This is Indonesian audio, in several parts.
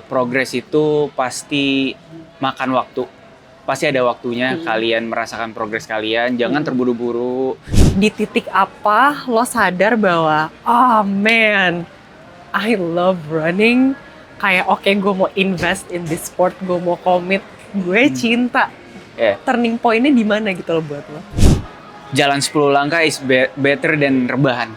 progres itu pasti makan waktu. Pasti ada waktunya kalian merasakan progres kalian. Jangan terburu-buru. Di titik apa lo sadar bahwa, oh man, I love running. Kayak oke, gue mau invest in this sport, gue mau commit, gue cinta. Turning point-nya di mana gitu loh buat lo? Jalan 10 langkah is better than rebahan.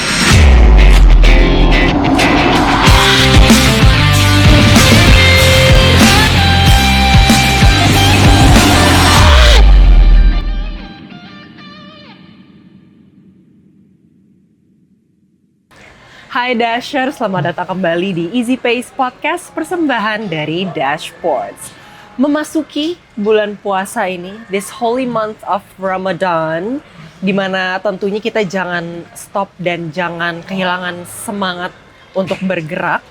Hai Dasher, selamat datang kembali di Easy Pace Podcast, persembahan dari Dashboards. Memasuki bulan puasa ini, this holy month of Ramadan, di mana tentunya kita jangan stop dan jangan kehilangan semangat untuk bergerak.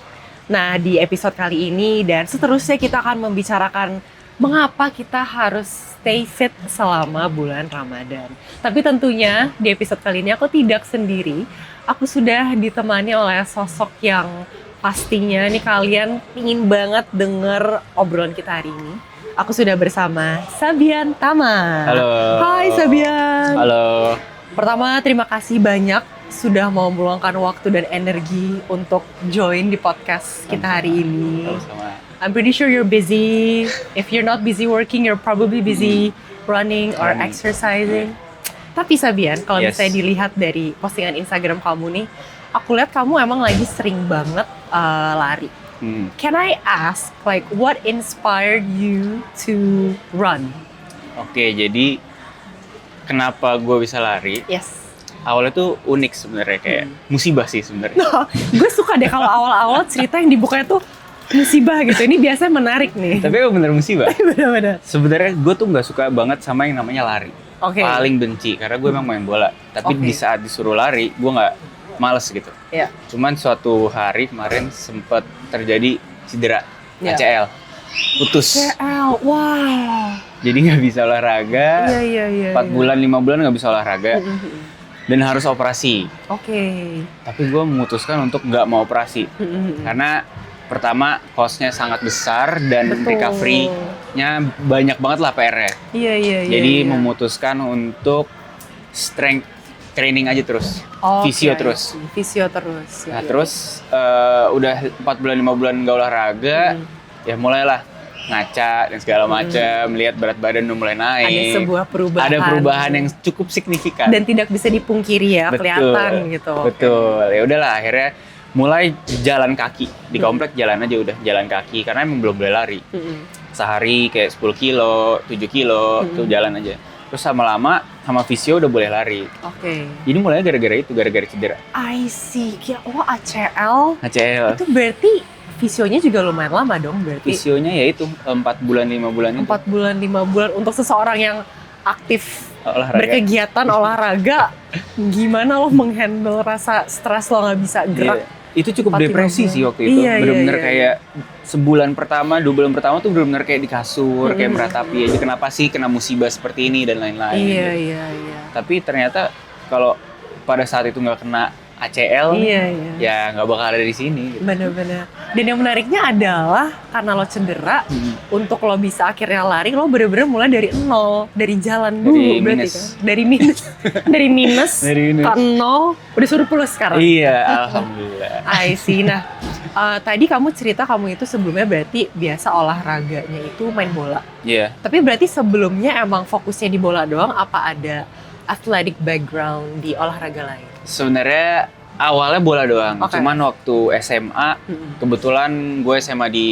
Nah, di episode kali ini dan seterusnya kita akan membicarakan mengapa kita harus stay fit selama bulan Ramadan. Tapi tentunya di episode kali ini aku tidak sendiri. Aku sudah ditemani oleh sosok yang pastinya nih kalian ingin banget denger obrolan kita hari ini. Aku sudah bersama Sabian Tama. Halo. Hai Sabian. Halo. Pertama, terima kasih banyak sudah mau meluangkan waktu dan energi untuk join di podcast kita hari ini. Sama-sama. I'm pretty sure you're busy. If you're not busy working, you're probably busy running or exercising. Tapi Sabian, kalau misalnya dilihat dari postingan Instagram kamu nih, aku lihat kamu emang lagi sering banget lari. Can I ask, like, what inspired you to run? Oke, jadi kenapa gue bisa lari? Yes. Awalnya tuh unik sebenarnya, kayak musibah sih sebenarnya. Gue suka deh kalau awal-awal cerita yang dibukanya tuh musibah gitu. Ini biasanya menarik nih. Tapi emang bener musibah. Bener-bener. Sebenarnya gue tuh nggak suka banget sama yang namanya lari. Oke. Paling benci, karena gue emang main bola. Tapi di saat disuruh lari, gue nggak males gitu. Iya. Cuman suatu hari kemarin sempat terjadi cedera, ACL. Putus. ACL, wow. Jadi nggak bisa olahraga. Iya. 4 bulan, 5 bulan nggak bisa olahraga. Dan harus operasi. Oke. Tapi gue memutuskan untuk nggak mau operasi. Karena pertama, cost-nya sangat besar dan recovery-nya banyak banget lah PR-nya. Iya. Jadi memutuskan untuk strength training aja terus. Fisio terus. Fisio terus. Nah, terus udah 4 bulan, 5 bulan nggak olahraga, ya mulailah ngaca dan segala macam, lihat berat badan udah mulai naik. Ada sebuah perubahan. Ada perubahan yang cukup signifikan. Dan tidak bisa dipungkiri ya, kelihatan gitu. Betul. Ya udahlah, akhirnya mulai jalan kaki. Di komplek jalan aja udah, jalan kaki. Karena emang belum boleh lari. Sehari kayak 10 kilo, 7 kilo, tuh jalan aja. Terus lama-lama sama fisio udah boleh lari. Oke. Jadi mulainya gara-gara itu, gara-gara cedera. I see. ACL. ACL. Itu berarti fisionya juga lumayan lama dong berarti. Fisionya ya itu 4 bulan 5 bulan itu. 4 bulan 5 bulan untuk seseorang yang aktif olahraga. Berkegiatan olahraga. Gimana lo menghandle rasa stres lo nggak bisa gerak? Iya. Itu cukup depresi sih waktu itu. Bener-bener kayak sebulan pertama, 2 bulan pertama tuh bener-bener kayak di kasur, kayak meratapi aja. Kenapa sih kena musibah seperti ini dan lain-lain. Iya. Tapi ternyata kalau pada saat itu nggak kena ACL, ya nggak bakal ada di sini. Gitu. Bener-bener. Dan yang menariknya adalah karena lo cedera, untuk lo bisa akhirnya lari, lo bener-bener mulai dari nol, dari jalan dulu berarti kan? Dari minus ke nol, udah surplus sekarang. Iya, alhamdulillah. I see. Nah, tadi kamu cerita kamu itu sebelumnya berarti biasa olahraganya itu main bola. Iya. Tapi berarti sebelumnya emang fokusnya di bola doang, apa ada athletic background di olahraga lain? Sebenarnya awalnya bola doang, cuman waktu SMA kebetulan gue SMA di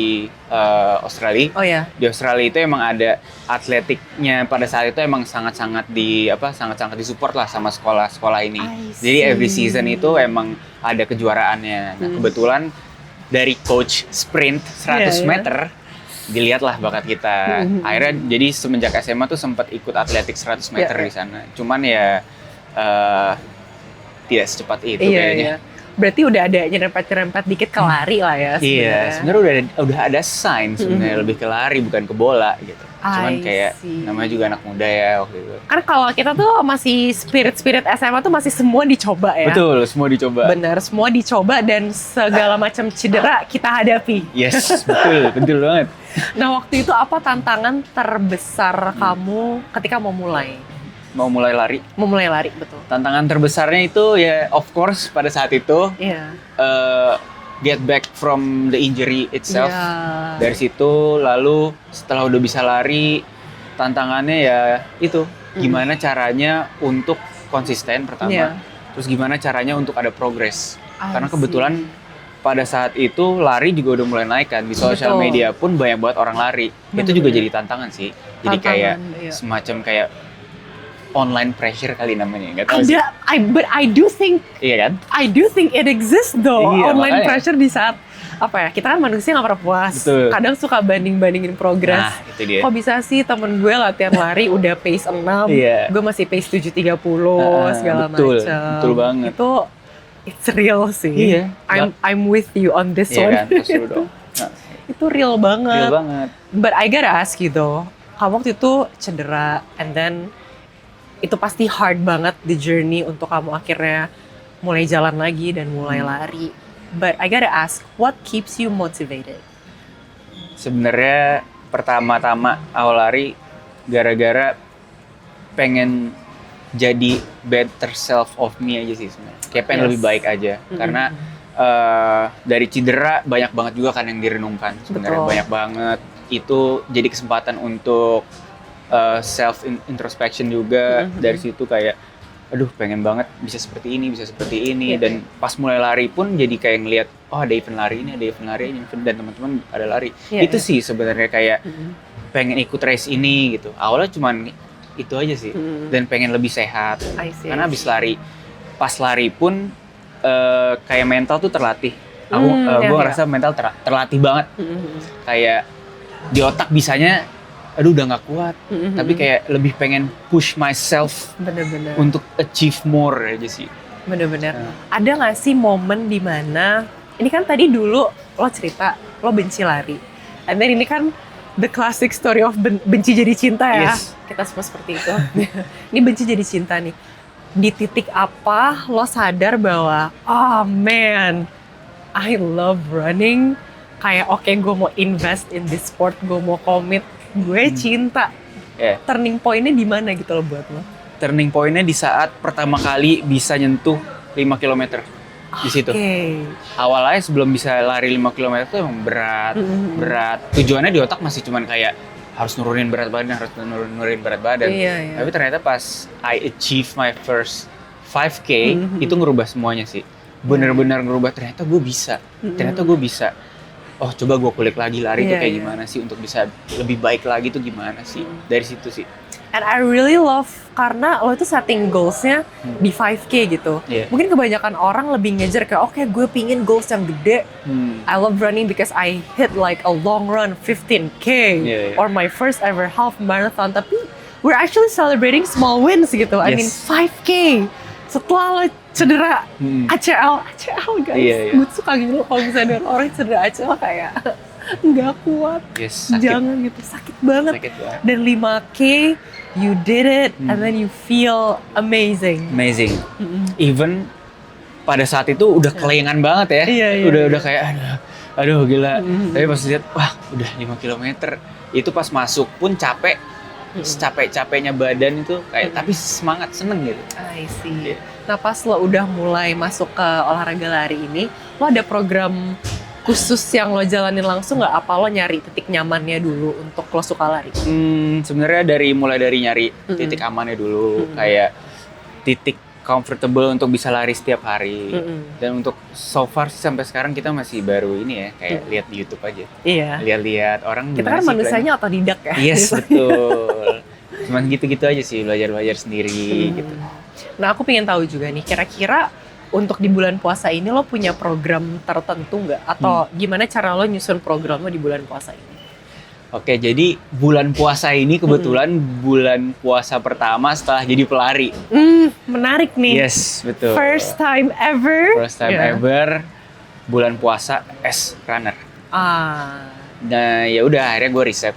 Australia. Oh ya. Di Australia itu emang ada atletiknya pada saat itu emang sangat-sangat disupport lah sama sekolah-sekolah ini. Jadi every season itu emang ada kejuaraannya. Nah, kebetulan dari coach sprint 100 meter dilihatlah bakat kita. Akhirnya jadi semenjak SMA tuh sempat ikut atletik 100 meter di sana. Cuman ya tidak secepat itu kayaknya. berarti udah ada nyerempet-nyerempet dikit ke lari lah ya Iya, sebenarnya udah ada sign sebenarnya lebih ke lari bukan ke bola gitu. Cuman kayak namanya juga anak muda ya waktu itu. Kan kalau kita tuh masih spirit SMA tuh masih semua dicoba ya. Betul, semua dicoba. Bener, semua dicoba dan segala macam cedera kita hadapi. Yes, betul banget. Nah waktu itu apa tantangan terbesar kamu ketika mau mulai? Mau mulai lari. Mau mulai lari, betul. Tantangan terbesarnya itu ya of course pada saat itu Iya. Get back from the injury itself. Yeah. Dari situ lalu setelah udah bisa lari, tantangannya ya itu gimana caranya untuk konsisten pertama. Yeah. Terus gimana caranya untuk ada progres. I Karena kebetulan pada saat itu lari juga udah mulai naik kan, di sosial media pun banyak banget orang lari. Itu juga jadi tantangan sih. Jadi kayak semacam kayak online pressure kali namanya, nggak tahu sih. But I do think Iya kan? I do think it exists though. Iya, Online makanya. pressure di saat apa ya? Kita kan manusia nggak pernah puas. Betul. Kadang suka banding-bandingin progres. Nah, itu dia. Kok bisa sih temen gue latihan lari udah pace 6, Iya. gue masih pace 7.30 segala betul, macam. betul banget. Itu it's real sih. Iya. I'm with you on this Iya one. kan? Terus lu dong. Nah, Itu real banget. real banget. But I gotta ask you though, kamu waktu itu cedera and then itu pasti hard banget di journey untuk kamu akhirnya mulai jalan lagi dan mulai lari. But I gotta ask, what keeps you motivated? Sebenarnya pertama-tama awal lari gara-gara pengen jadi better self of me aja sih sebenarnya. Kayak pengen lebih baik aja. Karena dari cedera banyak banget juga kan yang direnungkan sebenarnya. Betul. Banyak banget. Itu jadi kesempatan untuk self introspection juga. Dari situ kayak aduh pengen banget bisa seperti ini dan pas mulai lari pun jadi kayak ngelihat oh ada event lari ini dan teman-teman ada lari. Itu sih sebenarnya kayak pengen ikut race ini gitu. Awalnya cuman itu aja sih dan pengen lebih sehat. Karena habis lari pas lari pun kayak mental tuh terlatih. Gue ngerasa mental terlatih banget. Kayak di otak bisanya aduh udah nggak kuat, tapi kayak lebih pengen push myself Bener-bener. untuk achieve more aja sih. Bener-bener. Ada nggak sih momen dimana, ini kan tadi dulu lo cerita, lo benci lari. And then ini kan the classic story of benci jadi cinta ya. Yes. Kita semua seperti itu. Ini benci jadi cinta nih. Di titik apa lo sadar bahwa, oh man, I love running. Kayak oke, gue mau invest in this sport, gue mau commit, gue cinta. Turning point-nya di mana gitu loh buat lo? Turning point-nya di saat pertama kali bisa nyentuh 5 km di situ. Awalnya sebelum bisa lari 5 km itu emang berat. Tujuannya di otak masih cuman kayak harus nurunin berat badan, Iya. Tapi ternyata pas I achieve my first 5K itu ngerubah semuanya sih. Bener-bener ngerubah, ternyata gue bisa. Oh coba gue kulik lagi lari tuh kayak gimana sih untuk bisa lebih baik lagi tuh gimana sih. Dari situ sih. And I really love karena lo itu setting goals-nya di 5K gitu. Mungkin kebanyakan orang lebih ngejar kayak oke, gue pingin goals yang gede. I love running because I hit like a long run 15K or my first ever half marathon. Tapi we're actually celebrating small wins gitu. I mean 5K. Setelah lo cedera ACL guys. Gue suka gitu kalau misalnya orang cedera ACL kayak nggak kuat. Sakit. Jangan gitu, sakit banget. Dan 5K, you did it, and then you feel amazing. Even pada saat itu udah kelengan banget ya. Udah kayak aduh gila. Tapi pas lihat wah udah 5 km. Itu pas masuk pun capek. Capek-capeknya badan itu kayak tapi semangat, seneng gitu. I see. Nah pas lo udah mulai masuk ke olahraga lari ini, lo ada program khusus yang lo jalanin langsung nggak? Apa lo nyari titik nyamannya dulu untuk lo suka lari? Sebenarnya mulai dari nyari titik amannya dulu, kayak titik comfortable untuk bisa lari setiap hari. Dan untuk so far sih sampai sekarang kita masih baru ini ya, kayak lihat di YouTube aja. Lihat-lihat orang kita kan manusianya otodidak ya. Yes, betul. Cuman gitu-gitu aja sih, belajar sendiri gitu. Nah, aku pengen tahu juga nih, kira-kira untuk di bulan puasa ini lo punya program tertentu nggak? Atau gimana cara lo nyusun program lo di bulan puasa ini? Oke, jadi bulan puasa ini kebetulan bulan puasa pertama setelah jadi pelari. Menarik nih. Yes, betul. First time ever. First time ever bulan puasa as runner. Nah, ya udah akhirnya gue riset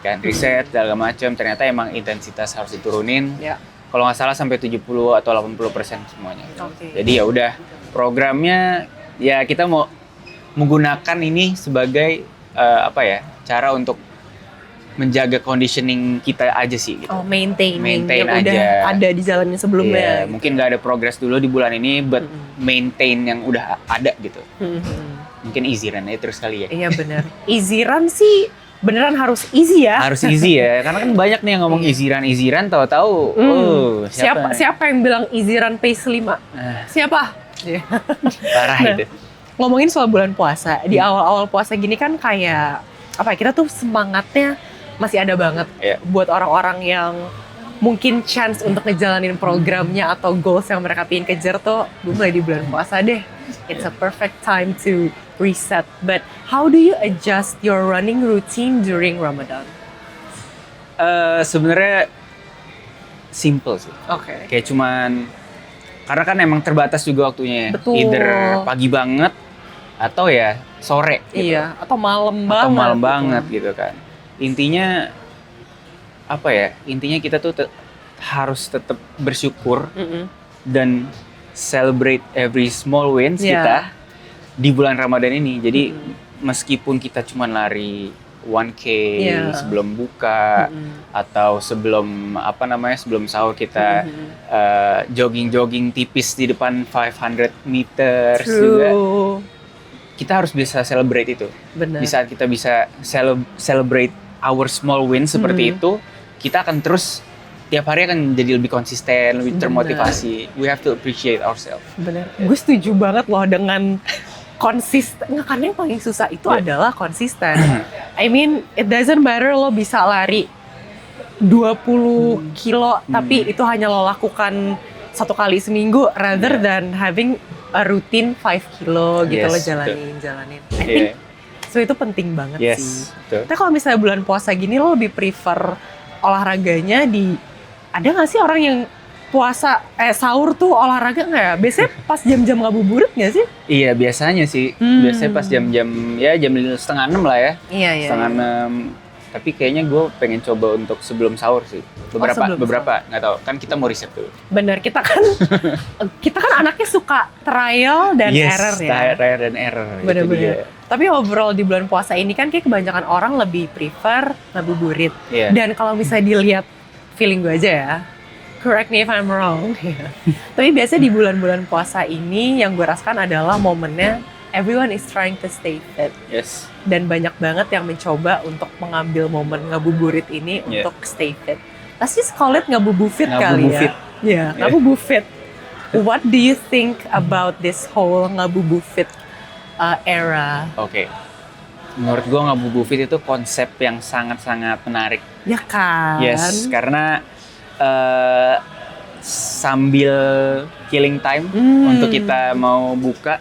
segala macam. Ternyata emang intensitas harus diturunin. Ya. Kalau nggak salah sampai 70 atau 80% semuanya. Oke. Jadi ya udah programnya ya kita mau menggunakan ini sebagai cara untuk menjaga conditioning kita aja sih gitu. Maintain yang aja. Udah ada di jalannya sebelumnya. Mungkin nggak ada progress dulu di bulan ini, but maintain yang udah ada gitu. Mungkin easy run aja terus kali ya. Iya benar. Easy run sih beneran harus easy ya. Harus easy ya, karena kan banyak nih yang ngomong easy run, tahu-tahu. Siapa yang bilang easy run pace 5? Siapa? Parah itu. Ngomongin soal bulan puasa, di awal-awal puasa gini kan kayak kita tuh semangatnya masih ada banget buat orang-orang yang mungkin chance untuk ngejalanin programnya atau goals yang mereka pengen kejar tuh mulai di bulan puasa deh. It's a perfect time to reset. But how do you adjust your running routine during Ramadan? Sebenarnya simple sih. Oke. Kayak cuman karena kan emang terbatas juga waktunya. Betul. Either pagi banget atau ya sore gitu. Iya, atau malam banget gitu kan. Intinya Intinya kita tuh harus tetap bersyukur dan celebrate every small wins kita di bulan Ramadan ini. Jadi meskipun kita cuma lari 1K sebelum buka atau sebelum sebelum sahur kita jogging tipis di depan 500 meters juga. Kita harus bisa celebrate itu. Benar. Di saat kita bisa celebrate our small win seperti itu, kita akan terus tiap hari akan jadi lebih konsisten, lebih termotivasi. We have to appreciate ourselves. Bener. Gue setuju banget loh dengan konsisten. Karena yang paling susah itu adalah konsisten. I mean, it doesn't matter lo bisa lari 20 kilo, tapi itu hanya lo lakukan 1 kali seminggu, rather than having a routine 5 kilo gitu lo jalanin. I think so itu penting banget sih. Betul. Tapi kalau misalnya bulan puasa gini lo lebih prefer olahraganya ada nggak sih orang yang puasa sahur tuh olahraga nggak ya? Biasanya pas jam-jam ngabuburit nggak sih? Iya biasanya sih. Biasanya pas jam-jam jam 5:30 lah ya. Iya. 5:30. Tapi kayaknya gue pengen coba untuk sebelum sahur sih. Beberapa nggak tahu. Kan kita mau riset dulu. Bener, kita kan anaknya suka trial dan error ya. Trial dan error. Bener-bener. Tapi overall di bulan puasa ini kan kayak kebanyakan orang lebih prefer ngabuburit. Dan kalau misalnya dilihat feeling gue aja ya, correct me if I'm wrong. Tapi biasanya di bulan-bulan puasa ini yang gue rasakan adalah momennya everyone is trying to stay fit. Yes. Dan banyak banget yang mencoba untuk mengambil momen ngabuburit ini untuk stay fit. Let's just call it ngabubufit kali ya. Iya, ngabubufit. What do you think about this whole ngabubufit era? Oke. Menurut gue ngabubufit itu konsep yang sangat-sangat menarik. Ya kan? Yes, karena sambil killing time untuk kita mau buka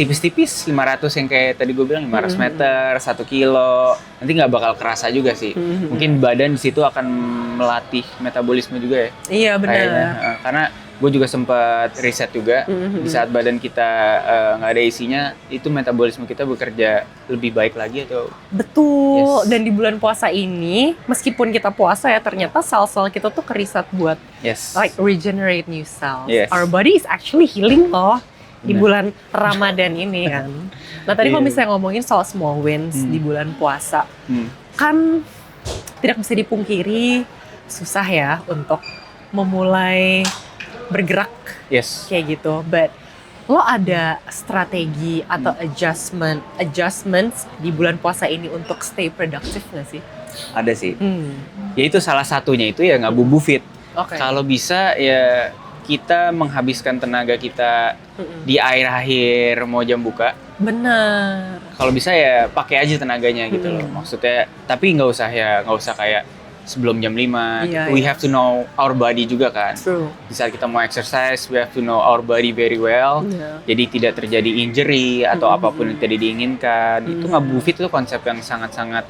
tipis-tipis 500 yang kayak tadi gue bilang 500 meter, 1 kilo, nanti nggak bakal kerasa juga sih. Mungkin badan di situ akan melatih metabolisme juga ya. Iya benar. Karena gue juga sempat riset juga di saat badan kita nggak ada isinya, itu metabolisme kita bekerja lebih baik lagi atau. Betul. Dan di bulan puasa ini, meskipun kita puasa ya, ternyata sel-sel kita tuh kerisat buat like regenerate new cells. Our body is actually healing loh di bulan Ramadan ini kan. Nah tadi kalau misalnya ngomongin soal small wins di bulan puasa, kan tidak bisa dipungkiri susah ya untuk memulai bergerak kayak gitu. But lo ada strategi atau adjustments di bulan puasa ini untuk stay productive nggak sih? Ada sih. Ya itu salah satunya itu ya ngabubufit. Kalau bisa ya kita menghabiskan tenaga kita di akhir-akhir mau jam buka. Benar. Kalau bisa ya pakai aja tenaganya gitu loh. Maksudnya, tapi nggak usah kayak sebelum jam 5. Iya, We iya. have to know our body juga kan. True. Di saat kita mau exercise, we have to know our body very well. Iya. Jadi tidak terjadi injury atau apapun yang tidak diinginkan. Itu Ngabu Fit itu konsep yang sangat-sangat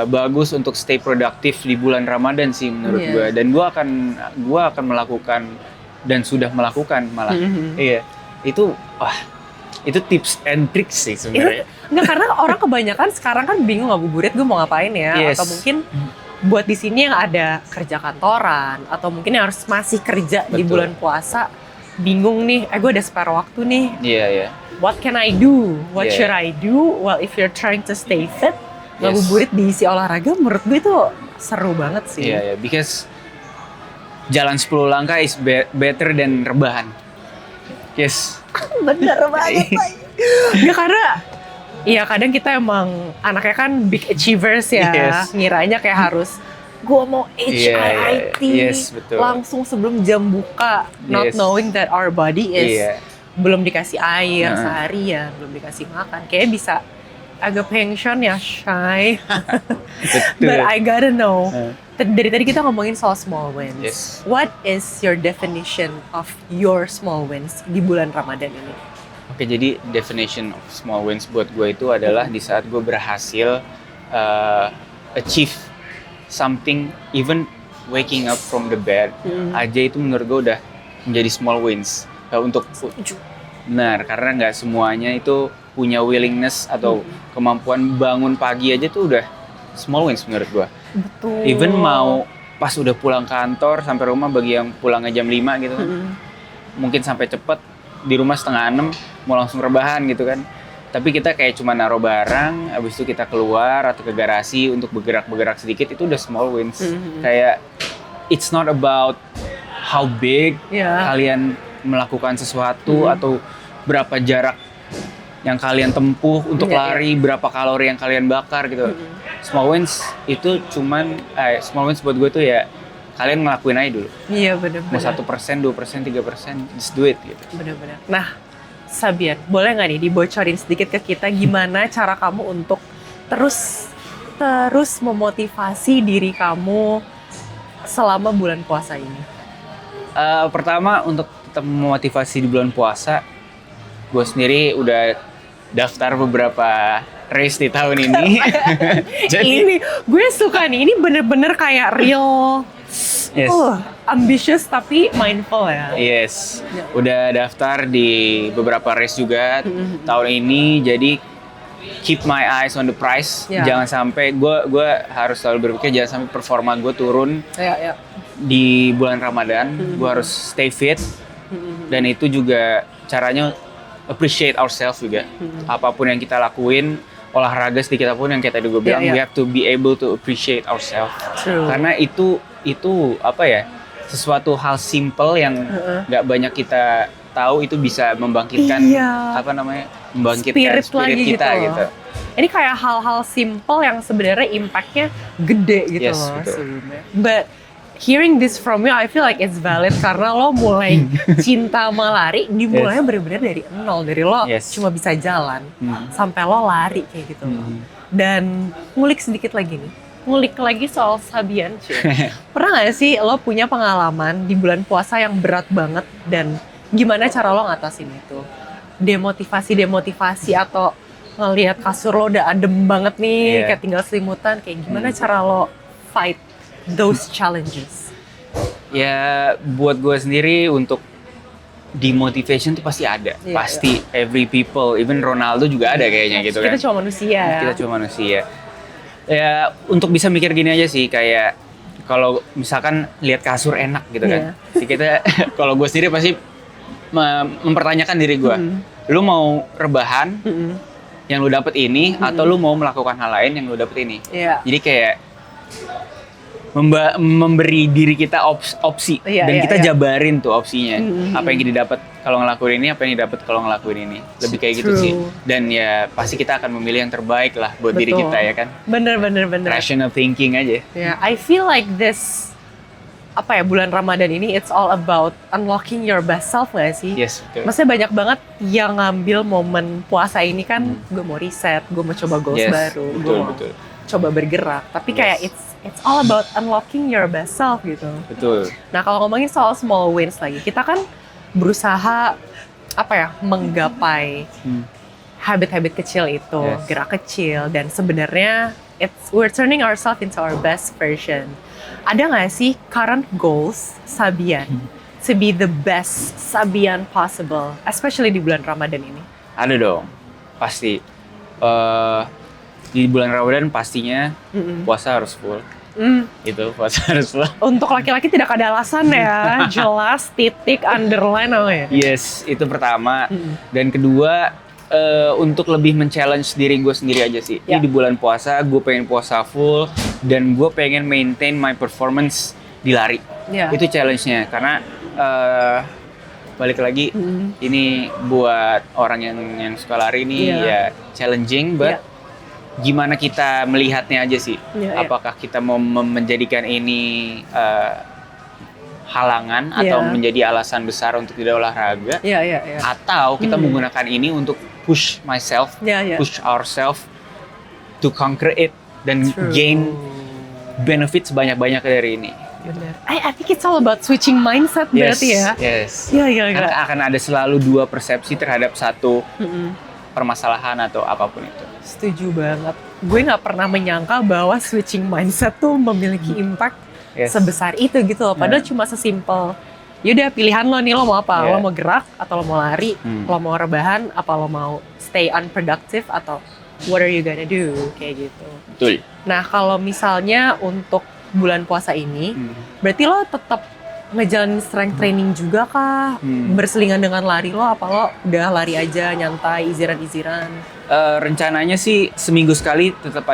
bagus untuk stay produktif di bulan Ramadan sih menurut Iya. gue. Dan gue akan melakukan dan sudah melakukan malah. Iya. Itu itu tips and tricks sih sebenarnya. Enggak, karena orang kebanyakan sekarang kan bingung ngabuburit gue mau ngapain ya. Yes. Atau mungkin buat di sini yang ada kerja kantoran atau mungkin yang harus masih kerja di Betul. bulan puasa, bingung nih, gue ada spare waktu nih. Iya, iya. What can I do? What Yeah. should I do? Well, if you're trying to stay fit, Yes. ngabuburit diisi olahraga menurut gue itu seru banget sih. Iya, iya. Because jalan 10 langkah is better than rebahan. Yes. Bener banget. Nggak, karena ya kadang kita emang anaknya kan big achievers ya. Yes. Ngiranya kayak harus gue mau HIIT Yes, betul. langsung sebelum jam buka, not Yes. knowing that our body is Iya. belum dikasih air Heeh. seharian, belum dikasih makan. Kayaknya bisa agak pension ya, Shy. Betul. But I gotta know. Heeh. Dari tadi kita ngomongin soal small wins. Yes. What is your definition of your small wins di bulan Ramadan ini? Oke, jadi definition of small wins buat gue itu adalah di saat gue berhasil achieve something, even waking up from the bed aja itu menurut gue udah menjadi small wins. Untuk benar, karena nggak semuanya itu punya willingness atau kemampuan bangun pagi aja tuh udah small wins menurut gue. Betul. Even mau pas udah pulang kantor sampai rumah, bagi yang pulangnya jam 5 gitu kan, mungkin sampai cepet di rumah 5:30 mau langsung rebahan gitu kan, tapi kita kayak cuma naruh barang, abis itu kita keluar atau ke garasi untuk bergerak sedikit, itu udah small wins. Kayak it's not about how big Ya. kalian melakukan sesuatu atau berapa jarak yang kalian tempuh untuk Iya, lari, berapa kalori yang kalian bakar gitu. Small wins itu cuman small wins buat gue tuh ya kalian ngelakuin aja dulu. Iya, Mau bener-bener. 1%, 2%, 3%, just do it gitu. Bener-bener. Nah, Sabian, boleh nggak nih dibocorin sedikit ke kita gimana cara kamu untuk terus memotivasi diri kamu selama bulan puasa ini? Pertama, untuk tetap memotivasi di bulan puasa, gue sendiri udah daftar beberapa race di tahun ini. Ini gue suka nih, ini bener-bener kayak real Yes. ambitious tapi mindful ya. Yes, udah daftar di beberapa race juga tahun ini. Jadi keep my eyes on the prize. Ya. Jangan sampai gue harus selalu berpikir jangan sampai performa gue turun Ya. di bulan Ramadan. Gue harus stay fit. Dan itu juga caranya appreciate ourselves juga. Apapun yang kita lakuin, olahraga sedikit apapun yang kita juga bilang, Ya. we have to be able to appreciate ourselves. True. Karena itu apa ya, sesuatu hal simple yang nggak banyak kita tahu, itu bisa membangkitkan Iya. membangkitkan spirit lagi kita loh. gitu. Ini kayak hal-hal simple yang sebenarnya impact-nya gede gitu Yes, loh betul. sebelumnya. But hearing this from you, I feel like it's valid karena lo mulai cinta sama lari, dimulainya bener-bener dari nol, dari lo Yes. cuma bisa jalan sampai lo lari kayak gitu loh. Dan ngulik sedikit lagi nih, ngulik lagi soal Sabian, cuy. Pernah nggak sih lo punya pengalaman di bulan puasa yang berat banget dan gimana cara lo ngatasin itu? Demotivasi atau ngelihat kasur lo udah adem banget nih, Iya. kayak tinggal selimutan, kayak gimana cara lo fight those challenges? Ya buat gue sendiri untuk demotivation tuh pasti ada. Iya, Pasti every people, even Ronaldo juga ada kayaknya gitu kan. Kita cuma manusia ya. Kita cuma manusia. Ya untuk bisa mikir gini aja sih, kayak kalau misalkan lihat kasur enak gitu kan. Jadi kita kalau gue sendiri pasti mempertanyakan diri gue. Lu mau rebahan yang lu dapet ini atau lu mau melakukan hal lain yang lu dapet ini. Iya. Jadi kayak memberi diri kita opsi Iya, dan iya, kita iya. jabarin tuh opsinya. Apa yang kita dapat kalau ngelakuin ini, apa yang didapat kalau ngelakuin ini. Lebih kayak gitu True. sih. Dan ya pasti kita akan memilih yang terbaik lah buat diri Betul. kita ya kan. Bener. Rational thinking aja. Ya, I feel like this bulan Ramadan ini it's all about unlocking your best self nggak sih? Yes, betul. Maksudnya banyak banget yang ngambil momen puasa ini kan, gue mau reset, gue mau coba goals Yes, baru, gue betul, mau betul. coba bergerak, tapi kayak it's all about unlocking your best self gitu. Betul. Nah, kalau ngomongin soal small wins lagi, kita kan berusaha menggapai habit-habit kecil itu, gerak kecil, dan sebenarnya we're turning ourselves into our best version. Ada nggak sih current goals Sabian to be the best Sabian possible, especially di bulan Ramadan ini? Ada dong, pasti. Di bulan Ramadan pastinya puasa harus full. Itu puasa harus full. Untuk laki-laki tidak ada alasan ya, jelas titik underline ya. Yes, itu pertama. Dan kedua, untuk lebih men-challenge diri gue sendiri aja sih. Ini di bulan puasa, gue pengen puasa full dan gue pengen maintain my performance di lari. Itu challenge-nya karena balik lagi ini buat orang yang suka lari ini ya challenging, but gimana kita melihatnya aja sih. Apakah kita mau menjadikan ini halangan atau menjadi alasan besar untuk tidak olahraga, atau kita menggunakan ini untuk push myself, push ourselves to conquer it dan gain benefit sebanyak-banyaknya dari ini. Benar. I think it's all about switching mindset berarti ya. Yes. Karena akan ada selalu dua persepsi terhadap satu permasalahan atau apapun itu. Setuju banget. Gue nggak pernah menyangka bahwa switching mindset tuh memiliki impact sebesar itu gitu loh. Padahal cuma sesimpel, yaudah pilihan lo nih, lo mau apa? Lo mau gerak atau lo mau lari? Lo mau rebahan? Apa lo mau stay unproductive? Atau what are you gonna do? Kayak gitu. Betul. Nah, kalau misalnya untuk bulan puasa ini, berarti lo tetap ngejalanin strength training juga kah? Berselingan dengan lari lo? Apa lo udah lari aja, nyantai, easy-run? Rencananya sih seminggu sekali tetap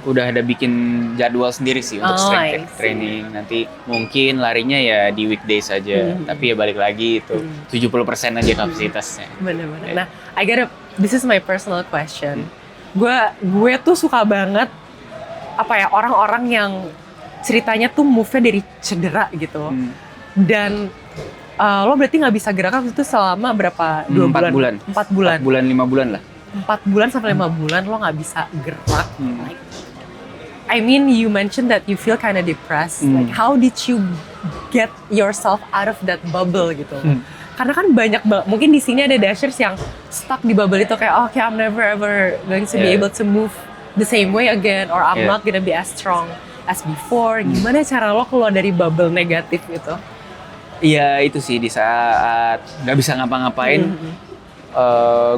udah ada bikin jadwal sendiri sih untuk strength training. Nanti mungkin larinya ya di weekdays saja, tapi ya balik lagi itu 70% aja kapasitasnya. Bener-bener. Nah, this is my personal question. Gue tuh suka banget orang-orang yang ceritanya tuh move-nya dari cedera gitu. Dan lo berarti nggak bisa gerak waktu itu selama berapa? 4 bulan. 4 bulan. 4 bulan, 5 bulan lah. 4 bulan sampai 5 bulan lo nggak bisa gerak. Like, I mean, you mentioned that you feel kind of depressed. Like, how did you get yourself out of that bubble gitu? Karena kan banyak banget, mungkin di sini ada dashers yang stuck di bubble itu kayak, okay, I'm never ever going to be able to move the same way again, or I'm not gonna be as strong as before. Gimana cara lo keluar dari bubble negatif gitu? Iya, itu sih di saat nggak bisa ngapa-ngapain.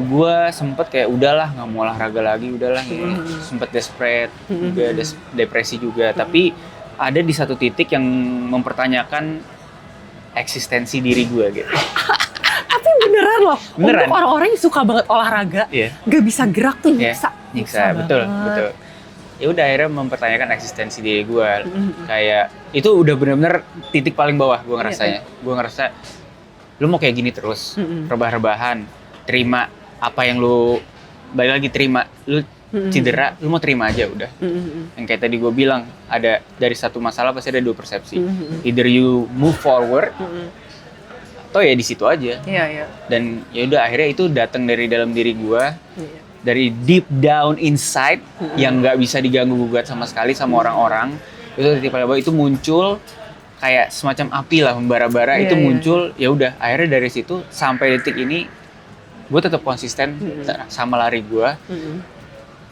Gue sempet kayak udahlah nggak mau olahraga lagi, udahlah sempet desperate juga, depresi juga. Tapi ada di satu titik yang mempertanyakan eksistensi diri gue gitu. Tapi beneran loh, untuk orang-orang yang suka banget olahraga, nggak bisa gerak tuh nyiksa betul. Ya udah akhirnya mempertanyakan eksistensi diri gue. Kayak itu udah bener-bener titik paling bawah gue ngerasanya. Gue ngerasa lu mau kayak gini terus, rebah-rebahan. Terima apa yang lu balik lagi, terima lu cedera, lu mau terima aja udah. Yang kayak tadi gue bilang, ada dari satu masalah pasti ada dua persepsi. Either you move forward atau ya di situ aja. Dan ya udah akhirnya itu datang dari dalam diri gue, dari deep down inside yang nggak bisa diganggu gugat sama sekali sama orang-orang. Itu tiba-tiba itu muncul kayak semacam api lah, membara-bara. Itu muncul, ya udah akhirnya dari situ sampai detik ini gue tetap konsisten sama lari gue.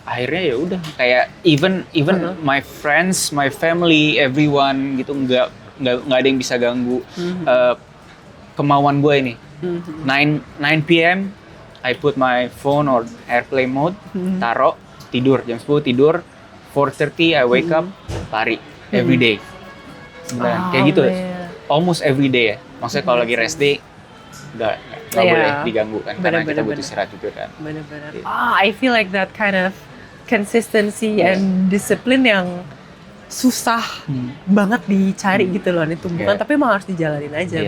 Akhirnya ya udah kayak even my friends, my family, everyone gitu nggak ada yang bisa ganggu kemauan gue ini. 9 p.m. I put my phone or airplane mode, taro, tidur jam 10 tidur, 4:30 I wake up, lari every day. Kayak gitu, almost every day ya. Maksudnya kalau lagi rest day nggak boleh diganggu kan, karena kita butuh istirahat juga kan. Bener-bener. I feel like that kind of consistency and discipline yang susah banget dicari gitu loh, itu bukan, tapi emang harus dijalanin aja.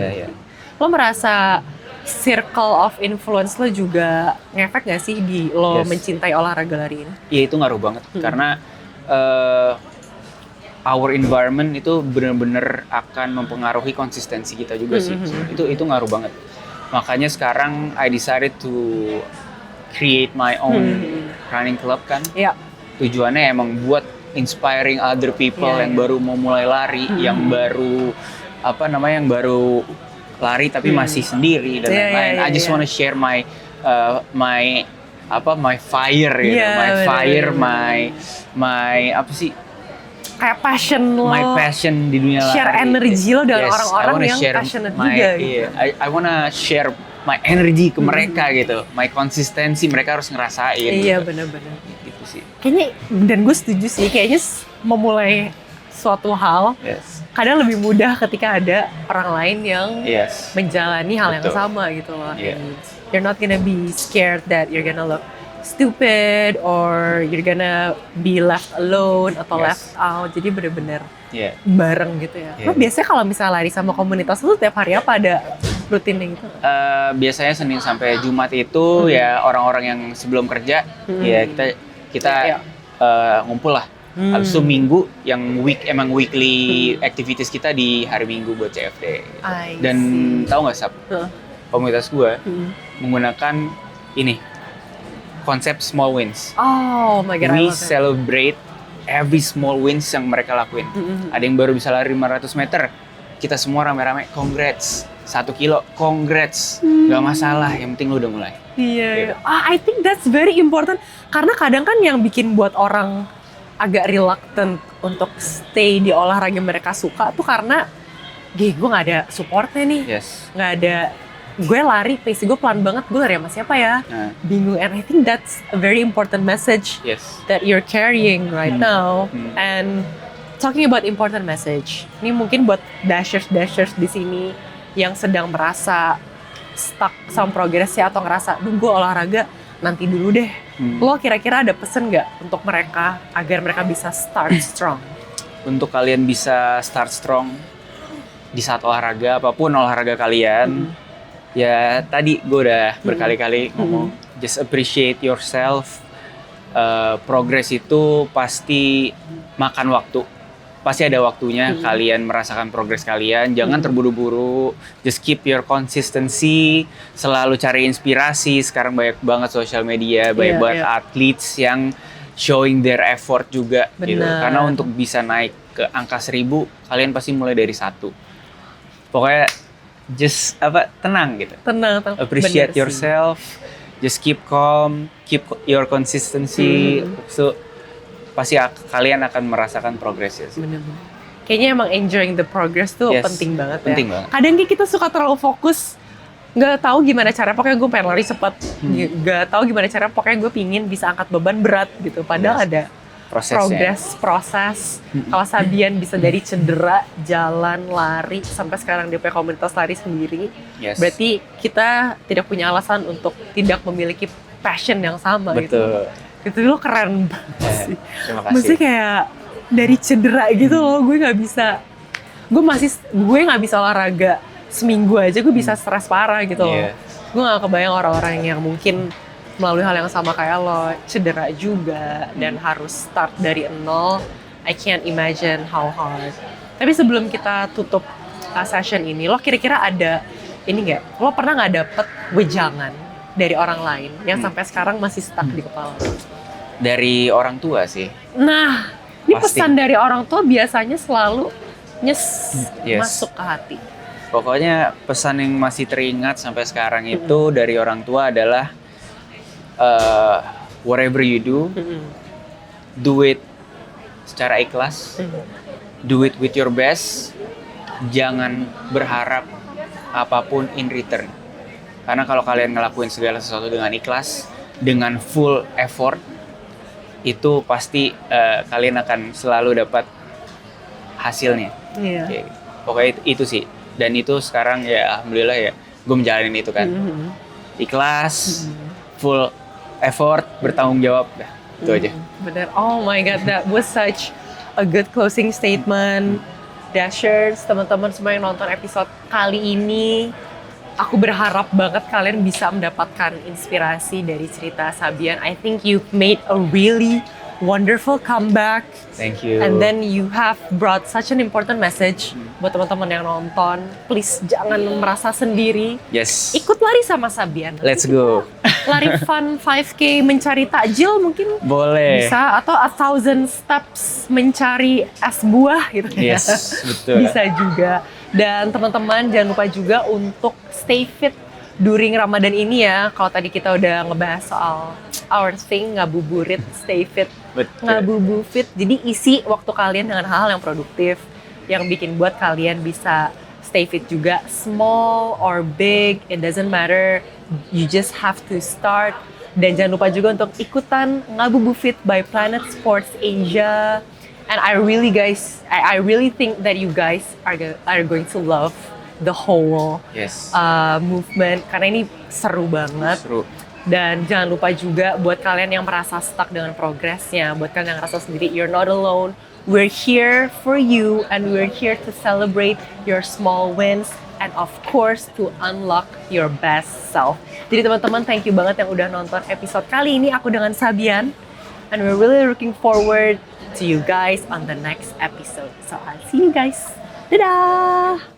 Lo merasa circle of influence lo juga ngefek gak sih di lo mencintai olahraga lari ini? Iya, itu ngaruh banget karena our environment itu benar-benar akan mempengaruhi konsistensi kita juga sih. Itu ngaruh banget. Makanya sekarang I decided to create my own running club kan. tujuannya emang buat inspiring other people Iya, yang iya. baru mau mulai lari, yang baru yang baru lari tapi masih sendiri dan Iya, lain-lain. iya, I just iya. wanna share my my fire gitu, Iya, my bener, fire, bener. my apa sih? Kayak passion lo, My passion di dunia share lari. energi lo dengan Yes, I orang-orang wanna yang share passionate my, juga gitu. iya, I wanna share my energy ke mereka gitu. My konsistensi mereka harus ngerasain. Iya, gitu. benar-benar. Gitu sih. Kayaknya, dan gue setuju sih, kayaknya memulai suatu hal Yes. kadang lebih mudah ketika ada orang lain yang Yes. menjalani hal yang Betul. sama gitu loh. Yeah. And you're not gonna be scared that you're gonna look stupid or you're gonna be left alone atau Yes. left out. Jadi bener-bener Yeah. bareng gitu ya. Lo Yeah. biasanya kalau misalnya lari sama komunitas lo tiap hari apa ada rutinnya gitu? Biasanya Senin sampai Jumat itu ya orang-orang yang sebelum kerja ya kita Iya. ngumpul lah. Habis itu Minggu yang weekly activities kita di hari Minggu buat CFD. I Dan see. tahu nggak Sab? Heeh. Komunitas gue menggunakan ini konsep small wins. Oh my god, I We love it. celebrate every small wins yang mereka lakuin. Ada yang baru bisa lari 500 meter, kita semua rame-rame, congrats. 1 kilo, congrats. Gak masalah, yang penting lu udah mulai. Iya. I think that's very important. Karena kadang kan yang bikin buat orang agak reluctant untuk stay di olahraga mereka suka tuh karena gue gak ada supportnya nih. Yes. Nggak ada, gue lari, pace gue pelan banget, gue lari sama siapa ya? Nah, Bingung. And I think that's a very important message yes. that you're carrying right now. And talking about important message, ini mungkin buat dashers di sini yang sedang merasa stuck sama progresnya atau ngerasa, duh gue olahraga nanti dulu deh. Lo kira-kira ada pesen nggak untuk mereka agar mereka bisa start strong? Untuk kalian bisa start strong di saat olahraga, apapun olahraga kalian, ya tadi gue udah berkali-kali ngomong, just appreciate yourself. Progress itu pasti makan waktu. Pasti ada waktunya kalian merasakan progres kalian. Jangan terburu-buru. Just keep your consistency. Selalu cari inspirasi. Sekarang banyak banget social media, banyak banget athletes yang showing their effort juga. Gitu. Benar. Karena untuk bisa naik ke angka 1000, kalian pasti mulai dari 1. Pokoknya just tenang gitu. Tenang. Appreciate Bener sih. yourself. Just keep calm, keep your consistency. So pasti kalian akan merasakan progresnya sih. Bener-bener. Kayaknya emang enjoying the progress tuh Yes, penting banget ya. penting banget. Kadang kita suka terlalu fokus, nggak tahu gimana cara. Pokoknya gue pengen lari cepat, nggak tahu gimana cara. Pokoknya gue pingin bisa angkat beban berat gitu. Padahal Yes. ada Prosesnya. proses. Kalau Sabian bisa dari cedera, jalan, lari, sampai sekarang dia punya komunitas lari sendiri. Yes. Berarti kita tidak punya alasan untuk tidak memiliki passion yang sama gitu. Betul. Itu lo keren banget sih. Terima kasih. Maksudnya kayak dari cedera gitu loh, gue nggak bisa olahraga seminggu aja gue bisa stres parah gitu loh. Iya. Gue nggak kebayang orang-orang yang mungkin melalui hal yang sama kayak lo, cedera juga dan harus start dari nol. I can't imagine how hard. Tapi sebelum kita tutup session ini, lo kira-kira ada ini nggak? Lo pernah nggak dapet wejangan dari orang lain yang sampai sekarang masih stuck di kepala lo? Dari orang tua sih. Nah, ini Pasti. pesan dari orang tua biasanya selalu Yes. masuk ke hati. Pokoknya pesan yang masih teringat sampai sekarang itu dari orang tua adalah whatever you do it secara ikhlas, do it with your best, jangan berharap apapun in return. Karena kalau kalian ngelakuin segala sesuatu dengan ikhlas, dengan full effort, itu pasti kalian akan selalu dapat hasilnya. Iya. Oke. Pokoknya itu sih. Dan itu sekarang ya alhamdulillah ya gue menjalanin itu kan. Ikhlas, full effort, bertanggung jawab. Dah, itu aja. Bener. Oh my God, that was such a good closing statement. Dashers, teman-teman semua yang nonton episode kali ini, aku berharap banget kalian bisa mendapatkan inspirasi dari cerita Sabian. I think you've made a really wonderful comeback. Thank you. And then you have brought such an important message buat teman-teman yang nonton. Please jangan merasa sendiri. Yes. Ikut lari sama Sabian. Let's go. lari fun 5K mencari takjil mungkin Boleh. bisa, atau 1,000 steps mencari es buah gitu ya. Yes, betul. Bisa juga. Dan teman-teman jangan lupa juga untuk stay fit during Ramadan ini ya. Kalau tadi kita udah ngebahas soal our thing, ngabuburit, stay fit, Betul. ngabubu fit. Jadi isi waktu kalian dengan hal-hal yang produktif, yang bikin buat kalian bisa stay fit juga. Small or big, it doesn't matter. You just have to start. Dan jangan lupa juga untuk ikutan Ngabubu Fit by Planet Sports Asia. And I really think that you guys are going to love the whole Yes. movement karena ini seru banget. Seru. Dan jangan lupa juga buat kalian yang merasa stuck dengan progresnya, buat kalian yang merasa sendiri, you're not alone. We're here for you and we're here to celebrate your small wins and of course to unlock your best self. Jadi teman-teman, thank you banget yang udah nonton episode kali ini aku dengan Sabian. And we're really looking forward to you guys on the next episode. So I'll see you guys. Dadah!